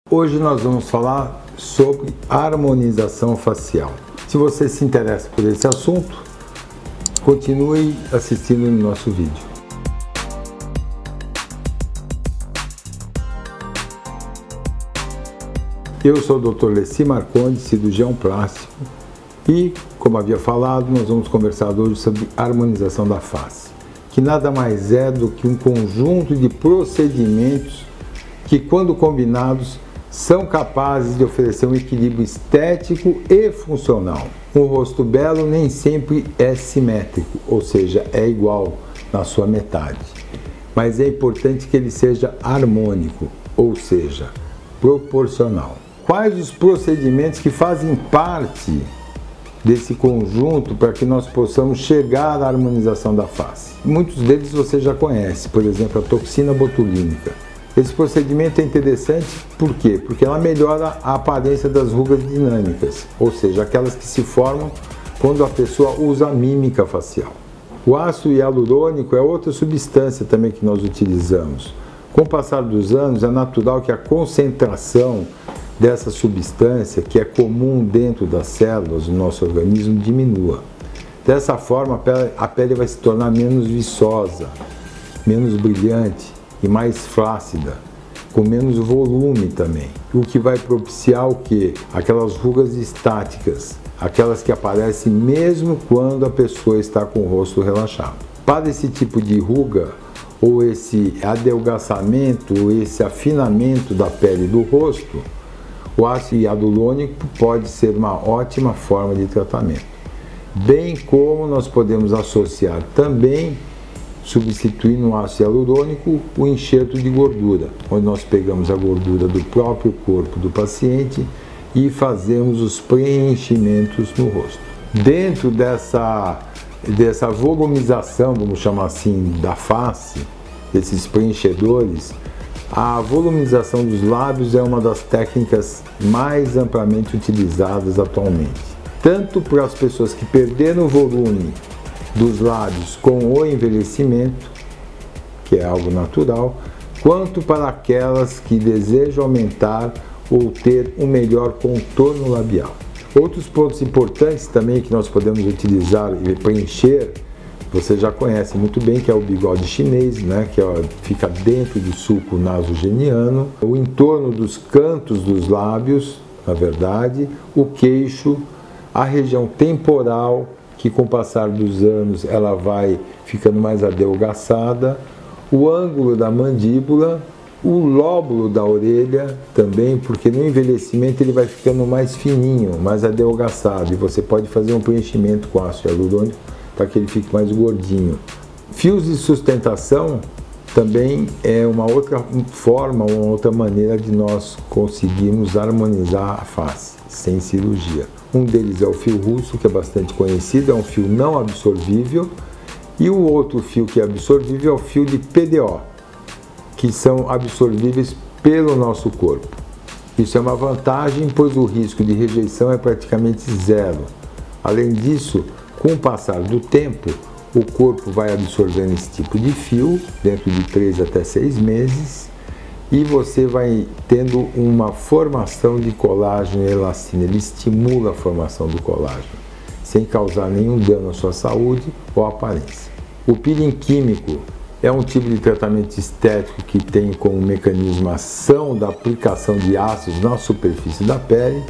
Hoje nós vamos falar sobre harmonização facial. Se você se interessa por esse assunto, continue assistindo no nosso vídeo. Eu sou o Dr. Leci Marcondes, cirurgião plástico, e, como havia falado, nós vamos conversar hoje sobre harmonização da face, que nada mais é do que um conjunto de procedimentos que, quando combinados, são capazes de oferecer um equilíbrio estético e funcional. Um rosto belo nem sempre é simétrico, ou seja, é igual na sua metade. Mas é importante que ele seja harmônico, ou seja, proporcional. Quais os procedimentos que fazem parte desse conjunto para que nós possamos chegar à harmonização da face? Muitos deles você já conhece, por exemplo, a toxina botulínica. Esse procedimento é interessante, por quê? Porque ela melhora a aparência das rugas dinâmicas, ou seja, aquelas que se formam quando a pessoa usa a mímica facial. O ácido hialurônico é outra substância também que nós utilizamos. Com o passar dos anos, é natural que a concentração dessa substância, que é comum dentro das células do nosso organismo, diminua. Dessa forma, a pele vai se tornar menos viçosa, menos brilhante e mais flácida, com menos volume também, o que vai propiciar o quê? Aquelas rugas estáticas, aquelas que aparecem mesmo quando a pessoa está com o rosto relaxado. Para esse tipo de ruga, ou esse adelgaçamento, ou esse afinamento da pele do rosto, o ácido hialurônico pode ser uma ótima forma de tratamento. Bem como nós podemos associar também, substituindo o ácido hialurônico, o enxerto de gordura, onde nós pegamos a gordura do próprio corpo do paciente e fazemos os preenchimentos no rosto. Dentro dessa volumização, vamos chamar assim, da face, desses preenchedores, a volumização dos lábios é uma das técnicas mais amplamente utilizadas atualmente, tanto para as pessoas que perderam o volume dos lábios com o envelhecimento, que é algo natural, quanto para aquelas que desejam aumentar ou ter um melhor contorno labial. Outros pontos importantes também que nós podemos utilizar e preencher, você já conhece muito bem, que é o bigode chinês, né, que fica dentro do sulco nasogeniano, o entorno dos cantos dos lábios, na verdade, o queixo, a região temporal, que com o passar dos anos ela vai ficando mais adelgaçada, o ângulo da mandíbula, o lóbulo da orelha também, porque no envelhecimento ele vai ficando mais fininho, mais adelgaçado, e você pode fazer um preenchimento com ácido hialurônico para que ele fique mais gordinho. Fios de sustentação também é uma outra forma, uma outra maneira de nós conseguirmos harmonizar a face, sem cirurgia. Um deles é o fio russo, que é bastante conhecido, é um fio não absorvível, e o outro fio que é absorvível é o fio de PDO, que são absorvíveis pelo nosso corpo. Isso é uma vantagem, pois o risco de rejeição é praticamente zero. Além disso, com o passar do tempo, o corpo vai absorvendo esse tipo de fio, dentro de 3 até 6 meses, e você vai tendo uma formação de colágeno e elastina. Ele estimula a formação do colágeno, sem causar nenhum dano à sua saúde ou aparência. O peeling químico é um tipo de tratamento estético que tem como mecanismo a ação da aplicação de ácidos na superfície da pele,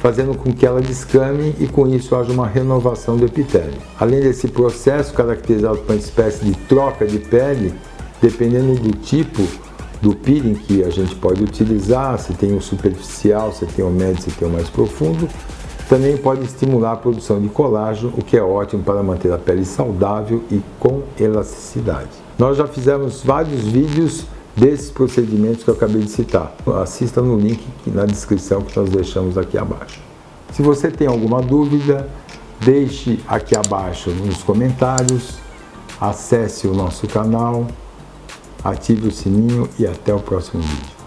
fazendo com que ela descame e com isso haja uma renovação do epitélio. Além desse processo caracterizado por uma espécie de troca de pele, dependendo do tipo do peeling que a gente pode utilizar, se tem o superficial, se tem o médio, se tem o mais profundo, também pode estimular a produção de colágeno, o que é ótimo para manter a pele saudável e com elasticidade. Nós já fizemos vários vídeos desses procedimentos que eu acabei de citar. Assista no link na descrição que nós deixamos aqui abaixo. Se você tem alguma dúvida, deixe aqui abaixo nos comentários, acesse o nosso canal, ative o sininho e até o próximo vídeo.